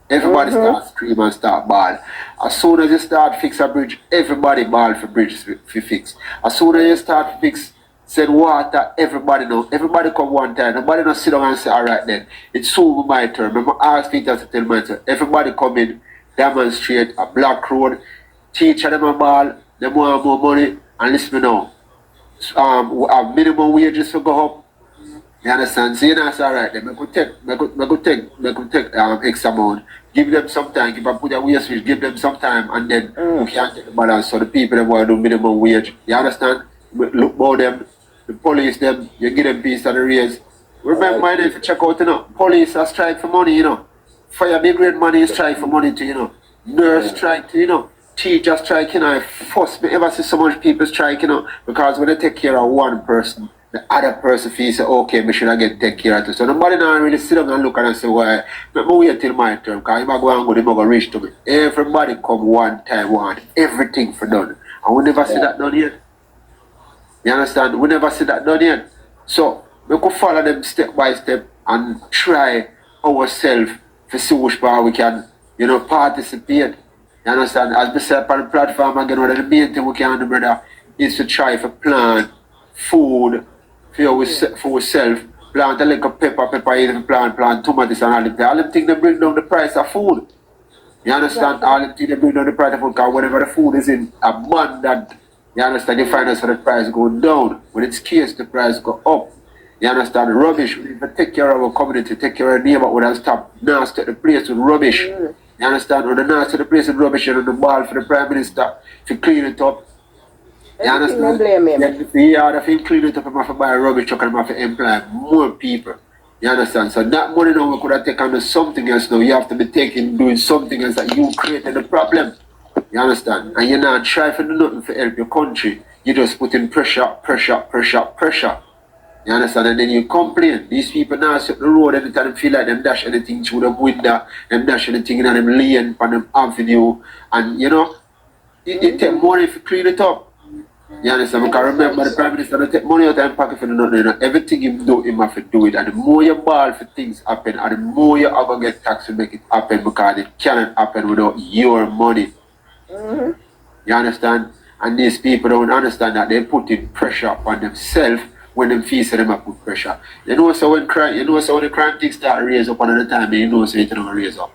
Everybody start scream and start ball. As soon as you start fix a bridge, everybody ball for bridges for fix. As soon as you start fix said water, everybody know. Everybody come one time. Nobody not sit down and say, alright then, it's soon my turn. Remember, ask Peter to tell my turn. Everybody come in, demonstrate a black road, teacher them a ball, they want more money, and listen me now. We have minimum wages to go up. You understand? So you know, it's alright then. I could take X amount, give them some time, give a put a wage switch, give them some time, and then we can take the balance. So the people that want to do minimum wage, you understand? Look about them, the police them, you give them piece of the raise. Remember, if you check out, you know, police are strike for money, you know. Fire big grade money is strike for money too, you know. Nurse strike too, you know. Teacher strike, you know. I first me ever see so much people strike, you know, because when they take care of one person, the other person feels say, okay, we should get take care of it. So nobody now really sit down and look and say, well, let me wait till my turn, because if I go and go, they go reach to me. Everybody come one time, want everything for done. And we never see that done yet. You understand? We never see that done yet. So we could follow them step by step and try ourselves to see which part we can, you know, participate. You understand? As we said on the platform again, one of the main thing we can do, brother, is to try to plant food for ourselves, plant a little pepper, even plant tomatoes and all them things. All them things they bring down the price of food. You understand? All them things they bring down the price of food, because whenever the food is in abundant, you understand, you find out so the price go down. When it's scarce, the price go up. You understand? Rubbish, we need to take care of our community, take care of our neighborhood and stop nasty the place with rubbish. You understand? When the nasty the place with rubbish, you know, the ball for the Prime Minister to clean it up. You understand? Yeah, if you clean it up, you have to buy a rubbish truck and you have to employ more people. You understand? So that money now we could have taken on something else now. You have to be doing something else that you created the problem. You understand? And you're not trying to do nothing to help your country. You just put in pressure. You understand? And then you complain. These people now sit the road anytime they feel like them dash anything through the window, them dash anything in them lane, on them avenue. And you know, it take money to clean it up. You understand? Because remember the Prime Minister don't take money out of his pocket for nothing. You know? Everything he do, he have to do it. And the more you ball for things happen, and the more you are going to get tax to make it happen, because it cannot happen without your money. You understand? And these people don't understand that they put in pressure upon themselves when them feel so them have put pressure. You know, so when the crime things start raise up another time, you know, so it don't raise up.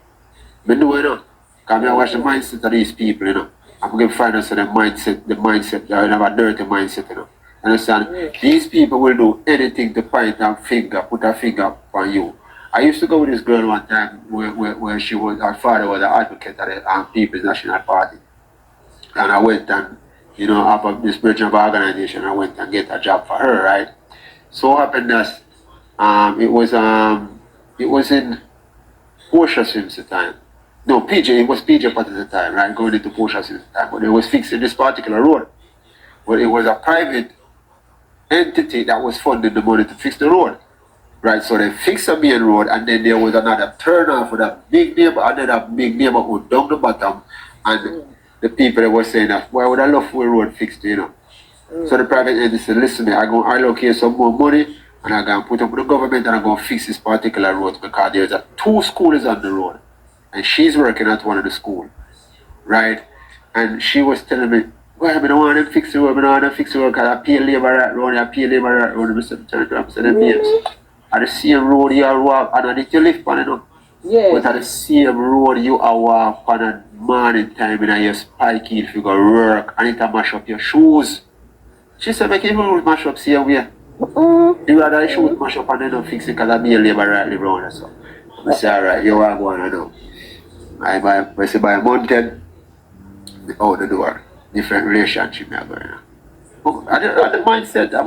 I know, you know, because I watch the mindset of these people, you know. I'm going to find out so the mindset, they have a dirty mindset, you know. Understand? These people will do anything to point a finger, put a finger on you. I used to go with this girl one time where she was, her father was an advocate at the People's National Party. And I went and, you know, after this bridge of organization, I went and get a job for her, right? So what happened that it was in Portia Swims at the time. No, it was PJ Pot at the time, right? Going into Portia Swims at the time. But it was fixing this particular road. But it was a private entity that was funding the money to fix the road. Right, so they fixed the main road, and then there was another turnoff with a big neighborhood down the bottom, and the people that were saying that, why would I love for a road fixed, you know? So the private entity said, listen, I'm going to allocate some more money, and I'm going to put up with the government, and I'm going to fix this particular road, because there's 2 schools on the road, and she's working at one of the schools, right? And she was telling me, well, I don't want them fix the road, I don't want them fix the road because I pay labor right round, I pay labor right round, I said, turn around, I said, Really? at the same road you are walk, and I need to lift on it, you know. Yes. But at the same road you are walk on a morning time and you spike it if you go work and it mash up your shoes. She said, make it mash up same way. You rather shoes mash up and then don't fix it because I be a labor rightly round so. I say, alright, you are going to know. I say by a mountain, out the door, different relationship I going on. At the mindset, I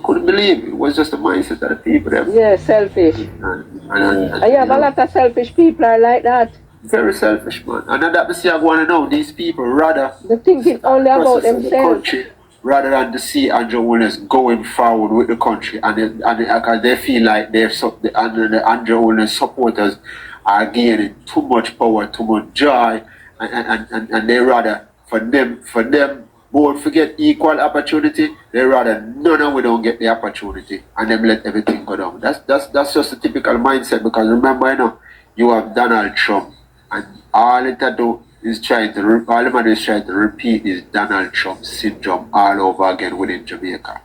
couldn't believe it. It was just the mindset of the people. Them. Yeah, selfish. And you have a lot of selfish people are like that. Very selfish, man. And that I say I want to know these people rather They're thinking only about process of the themselves. country rather than to see Andrew Holness going forward with the country and because they feel like the Andrew Holness supporters are gaining too much power, too much joy, and they rather for them won't forget equal opportunity. They rather none of we don't get the opportunity and them let everything go down. That's just a typical mindset because remember, you know, you have Donald Trump and all it do is trying to repeat this Donald Trump syndrome all over again within Jamaica.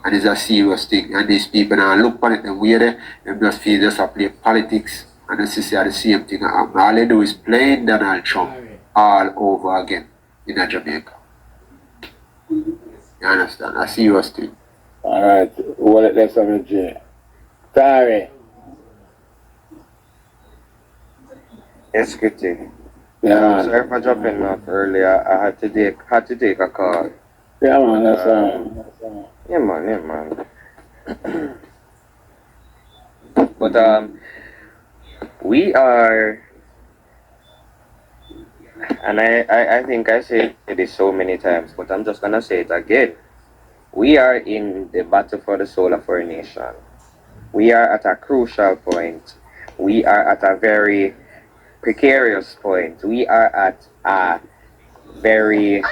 And it's a serious thing. And these people now look on it and way they just feel just a play politics and they see the same thing. All they do is playing Donald Trump all over again in Jamaica. You understand? A serious thing. Alright, well, let's have a J. Sorry. Yes, Kitty. Yeah, Sorry for dropping off earlier. I had to take a call. Yeah, man, that's alright. Yeah, man. But we are, and I think I said this so many times, but I'm just gonna say it again. We are in the battle for the soul of our nation. We are at a crucial point. We are at a very precarious point. We are at a very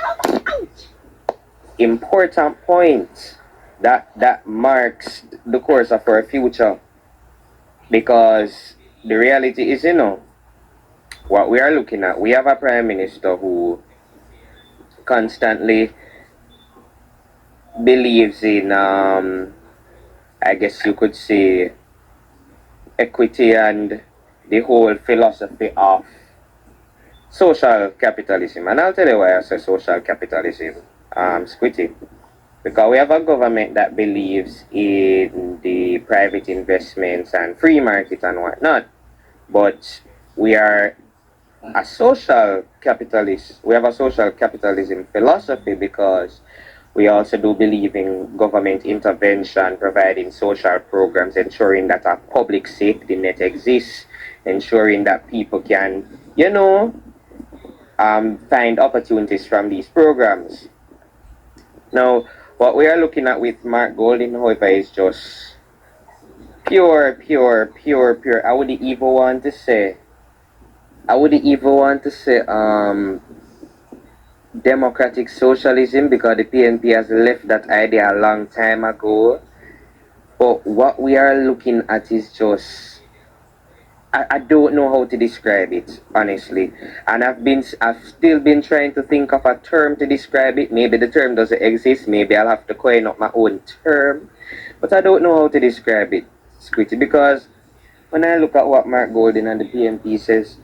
important point that marks the course of our future. Because the reality is, you know, what we are looking at, we have a prime minister who constantly believes in, I guess you could say, equity and the whole philosophy of social capitalism. And I'll tell you why I say social capitalism, Squitty. Because we have a government that believes in the private investments and free market and whatnot. But we are a social capitalist. We have a social capitalism philosophy because we also do believe in government intervention, providing social programs, ensuring that a public safety net exists, ensuring that people can, you know, find opportunities from these programs. Now, what we are looking at with Mark Golding, however, is just pure. I wouldn't even want to say democratic socialism because the PNP has left that idea a long time ago. But what we are looking at is just, I don't know how to describe it, honestly. And I've still been trying to think of a term to describe it. Maybe the term doesn't exist. Maybe I'll have to coin up my own term. But I don't know how to describe it, Squitty, because when I look at what Mark Golding and the PMP says,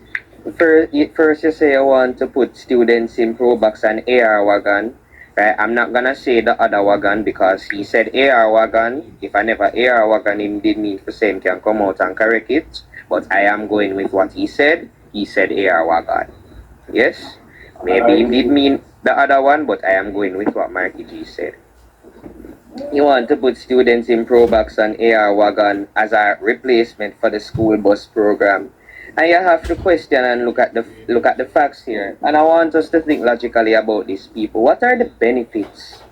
first you say you want to put students in Pro Box and AR wagon. Right? I'm not gonna say the other wagon because he said AR wagon. If I never AR wagon him did mean for same can come out and correct it. But I am going with what he said. He said AR wagon. Yes? Maybe he did mean the other one, but I am going with what Marky G said. You want to put students in Pro Box and AR wagon as a replacement for the school bus program. And you have to question and look at the facts here. And I want us to think logically about these people. What are the benefits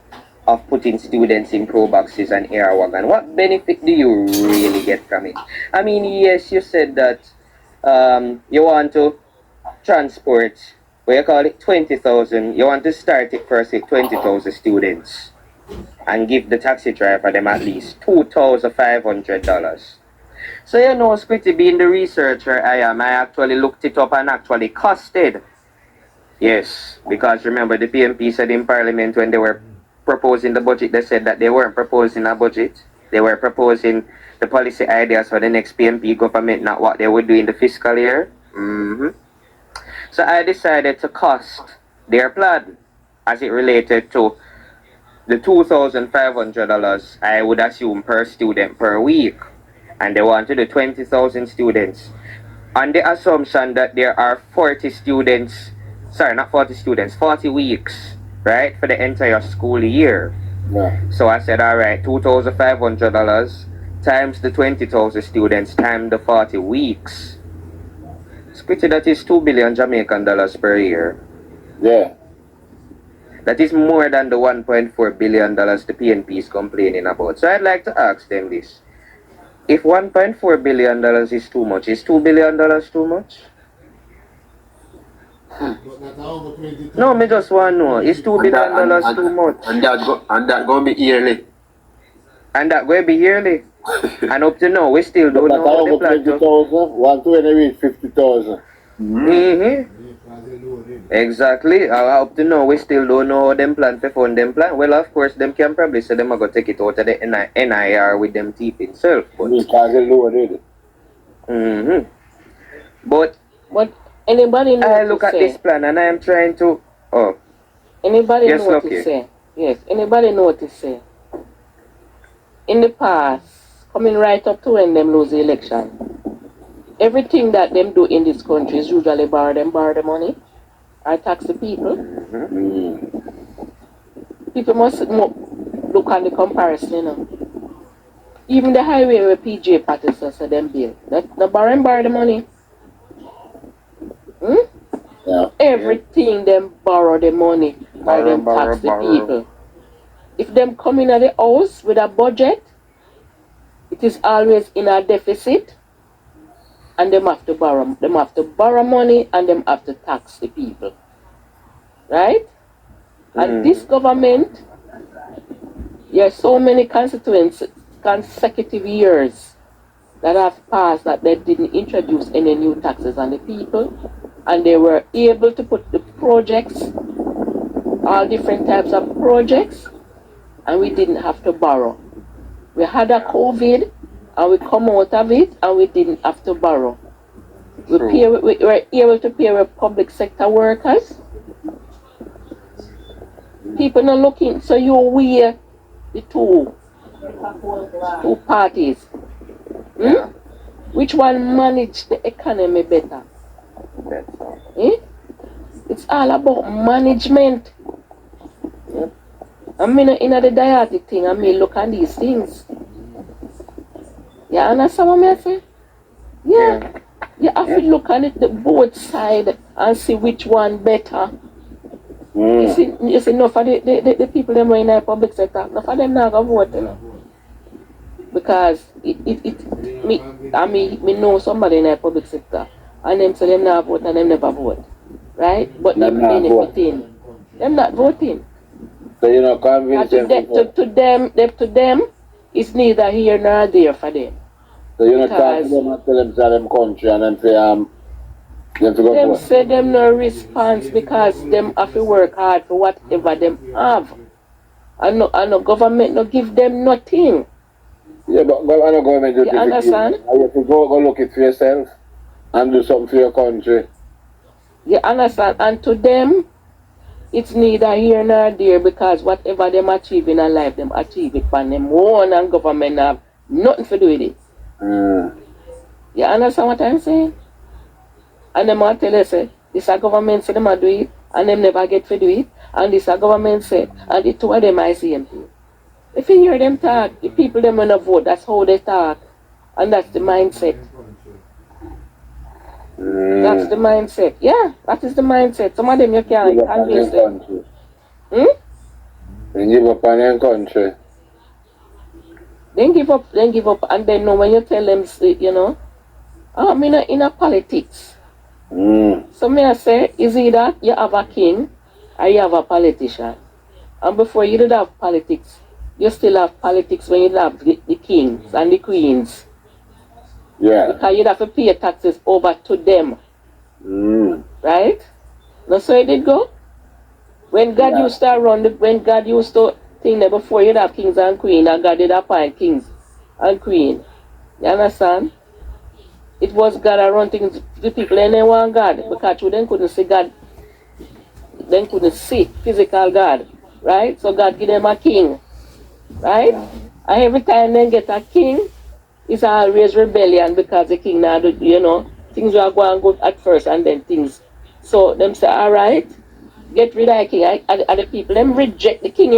of putting students in Pro Boxes and AR wagon? What benefit do you really get from it? I mean, yes, you said that you want to transport, what you call it, 20,000. You want to start it first with 20,000 students and give the taxi driver them at least $2,500. So you know, Squitty, being the researcher I am, I actually looked it up and actually costed Yes, because remember the PMP said in Parliament when they were proposing the budget, they said that they weren't proposing a budget. They were proposing the policy ideas for the next PMP government, not what they would do in the fiscal year. So I decided to cost their plan as it related to the $2,500 I would assume per student per week. And they wanted the 20,000 students. On the assumption that there are 40 students, sorry, not 40 students, 40 weeks, right, for the entire school year. Yeah. So I said, all right, $2,500 times the 20,000 students times the 40 weeks. Split that is 2 billion Jamaican dollars per year. Yeah. That is more than the $1.4 billion the PNP is complaining about. So I'd like to ask them this. If $1.4 billion is too much, is $2 billion too much? No, me just want to know. Is $2 billion too much? And that gonna be yearly. And that going to be yearly. And up to now, we still don't know how the plan to... 120 50,000. Exactly. Up to now, we still don't know how them plan to fund them plan. Well, of course, them can probably say them are going to take it out of the NIR with them teeth itself. But... But anybody know I look at this plan and I am trying to... Oh. Anybody Yes, know what Lucky. to say? Yes, anybody know what to say? In the past, coming right up to when them lose the election, everything that them do in this country is usually borrow the money or tax the people. People must look at the comparison, you know. Even the highway where PJ Patterson said them build, the borrow the money. Yeah. Everything them borrow the money or them tax the people. If them come in at the house with a budget, it is always in a deficit, and them have to borrow. Them have to borrow money and them have to tax the people. Right? And this government, there are so many consecutive years that have passed that they didn't introduce any new taxes on the people, and they were able to put the projects, all different types of projects, and we didn't have to borrow. We had a COVID and we come out of it and we didn't have to borrow. We were able to pay our public sector workers. People not looking, so you weigh the two parties. Which one manage the economy better? It's all about management. I mean, in the dietic thing, I mean, look at these things. You understand what I say? Yeah. You have to look at it, the both side, and see which one better. You see, enough of the people them in the public sector, enough of them not going to vote, you know. Because me know somebody in the public sector, and them say them not vote and them never vote. Right? But them benefiting. Them not voting. So you know, convince them. To them, it's neither here nor there for them. So you know, talk to them and tell them to them country and then say them to go them vote. say them no response because them have to work hard for whatever them have. And no government no give them nothing. Yeah, but government do you understand? You have to go look it for yourself and do something for your country. You understand? And to them, it's neither here nor there because whatever them achieve in a life, them achieve it for them own, and government have nothing to do with it. You understand what I'm saying? And them want to tell us, say, this a government say them a do it, and them never get to do it, and this a government say, and the two of them I see them too. If you hear them talk, the people them wanna vote, that's how they talk, and that's the mindset. That's the mindset. Yeah, that is the mindset. Some of them you can't convince them. They give up on their country. Then give up, and then know when you tell them, you know, I'm in a politics. So me I say, is either you have a king or you have a politician. And before you did have politics, you still have politics when you have the kings and the queens. Yeah. Because you'd have to pay taxes over to them. Right? Now That's how it did go. When God Yeah. used to when God used to think that before you'd have kings and queen, and God did appoint kings and queen. You understand? It was God that run things to the people and they want God. Because you then couldn't see God, then couldn't see physical God. Right? So God give them a king. Right? And every time they get a king, it's always rebellion because the king now, things were going good at first and then things. So them say, alright, get rid of the king. And the people, them reject the king,